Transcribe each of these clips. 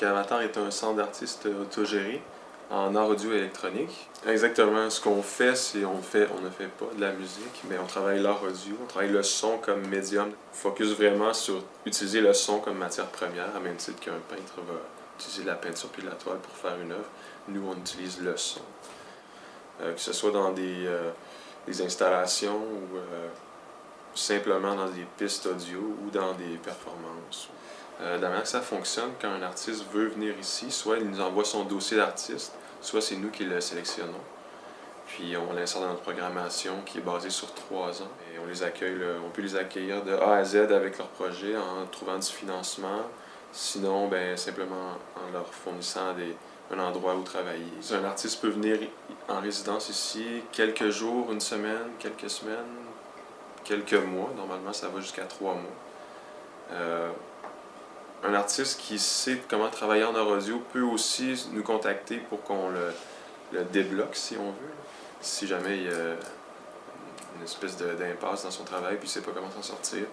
Avatar est un centre d'artistes autogéré en art audio et électronique. Exactement, ce qu'on fait, c'est on ne fait pas de la musique, mais on travaille l'art audio, on travaille le son comme médium. On focus vraiment sur utiliser le son comme matière première, à même titre qu'un peintre va utiliser la peinture puis la toile pour faire une œuvre. Nous, on utilise le son. Que ce soit dans des installations ou simplement dans des pistes audio ou dans des performances. De la manière que ça fonctionne, quand un artiste veut venir ici, soit il nous envoie son dossier d'artiste, soit c'est nous qui le sélectionnons. Puis on l'insère dans notre programmation qui est basée sur 3 ans. Et on les accueille, on peut les accueillir de A à Z avec leur projet en trouvant du financement. Sinon, simplement en leur fournissant un endroit où travailler. Un artiste peut venir en résidence ici quelques jours, une semaine, quelques semaines, quelques mois. Normalement, ça va jusqu'à 3 mois. Un artiste qui sait comment travailler en art audio peut aussi nous contacter pour qu'on le débloque, si on veut. Si jamais il y a une espèce d'impasse dans son travail puis il ne sait pas comment s'en sortir,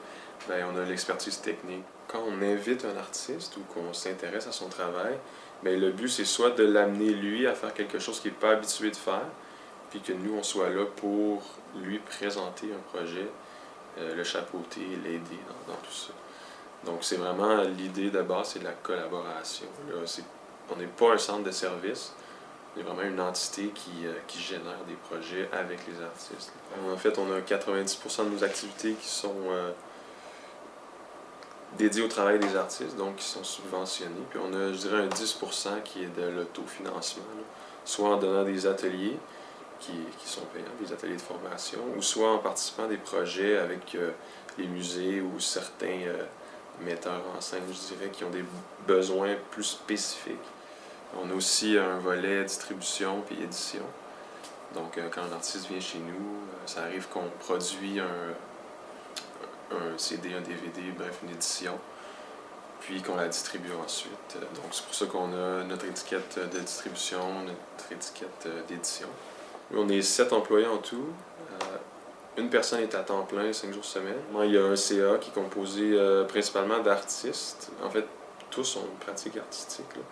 on a l'expertise technique. Quand on invite un artiste ou qu'on s'intéresse à son travail, le but c'est soit de l'amener lui à faire quelque chose qu'il n'est pas habitué de faire, puis que nous on soit là pour lui présenter un projet, le chapeauter, l'aider dans tout ça. Donc c'est vraiment l'idée de base, c'est de la collaboration. Là, on n'est pas un centre de service, on est vraiment une entité qui génère des projets avec les artistes. En fait, on a 90% de nos activités qui sont dédiées au travail des artistes, donc qui sont subventionnées. Puis on a, je dirais, un 10% qui est de l'autofinancement, soit en donnant des ateliers qui sont payants, des ateliers de formation, ou soit en participant à des projets avec les musées ou certains metteurs en scène, je dirais, qui ont des besoins plus spécifiques. On a aussi un volet distribution puis édition. Donc, quand un artiste vient chez nous, ça arrive qu'on produit un CD, un DVD, bref, une édition, puis qu'on la distribue ensuite. Donc, c'est pour ça qu'on a notre étiquette de distribution, notre étiquette d'édition. On est 7 employés en tout. Une personne est à temps plein, 5 jours semaine. Il y a un CA qui est composé principalement d'artistes. En fait, tous ont une pratique artistique, là.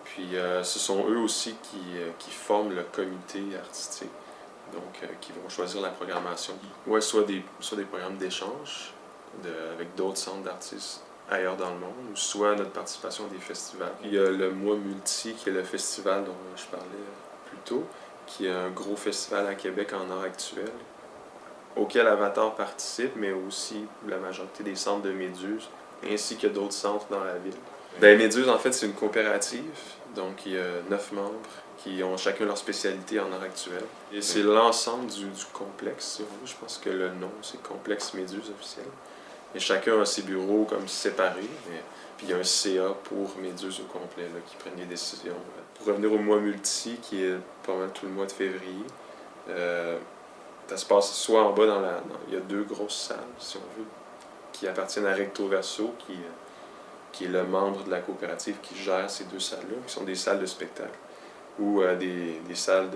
Puis ce sont eux aussi qui forment le comité artistique, donc qui vont choisir la programmation. Ouais, soit des programmes d'échange avec d'autres centres d'artistes ailleurs dans le monde, ou soit notre participation à des festivals. Il y a le Mois Multi, qui est le festival dont je parlais plus tôt, qui est un gros festival à Québec en art actuel, auquel Avatar participe, mais aussi la majorité des centres de Méduse, ainsi que d'autres centres dans la ville. Méduse, en fait, c'est une coopérative, donc il y a 9 membres qui ont chacun leur spécialité en art actuel. Et c'est l'ensemble du complexe, si on veut. Je pense que le nom, c'est Complexe Méduse officiel. Et chacun a ses bureaux comme séparés, puis il y a un CA pour Méduse au complet, là, qui prennent les décisions. Pour revenir au Mois Multi, qui est pas mal tout le mois de février, ça se passe soit en bas il y a 2 grosses salles, si on veut, qui appartiennent à Recto Verso, qui est le membre de la coopérative qui gère ces 2 salles-là, qui sont des salles de spectacle, ou des salles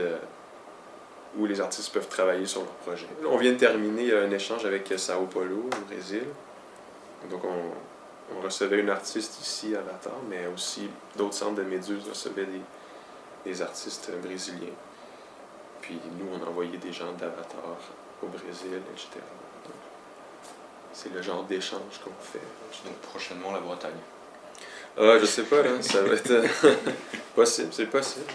où les artistes peuvent travailler sur leur projet. On vient de terminer un échange avec Sao Paulo, au Brésil. Donc on recevait une artiste ici à Avatar, mais aussi d'autres centres de Méduse recevaient des artistes brésiliens. Puis nous, on envoyait des gens d'Avatar au Brésil, etc. Donc, c'est le genre d'échange qu'on fait. Donc prochainement la Bretagne. Je sais pas, là, ça va être possible, c'est possible.